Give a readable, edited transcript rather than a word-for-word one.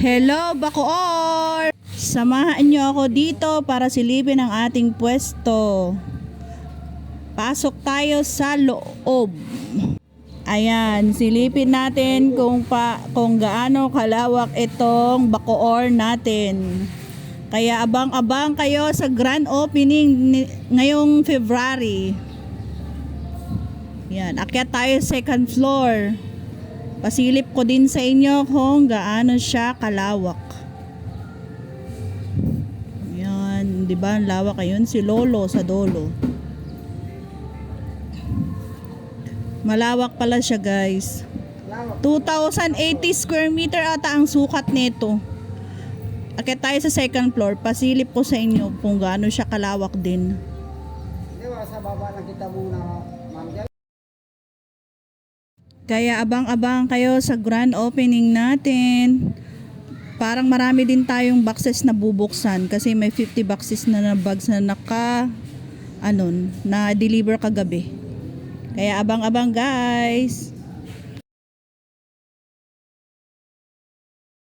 Hello, Bacoor! Samahan niyo ako dito para silipin ang ating pwesto. Pasok tayo sa loob. Ayan, silipin natin kung gaano kalawak itong Bacoor natin. Kaya abang-abang kayo sa grand opening ngayong February. Yan, akyat tayo second floor. Pasilip ko din sa inyo kung gaano siya kalawak. Yan, 'di ba? Ang lawak ayun si Lolo sa dulo. Malawak pala siya, guys. 2,080 square meter ata ang sukat nito. Akyat tayo sa second floor. Pasilip ko sa inyo kung gaano siya kalawak din. Hindi ba sa baba lang kita muna, ma'am. Kaya abang-abang kayo sa grand opening natin. Parang marami din tayong boxes na bubuksan kasi may 50 boxes na bags na na deliver kagabi. Kaya abang-abang, guys.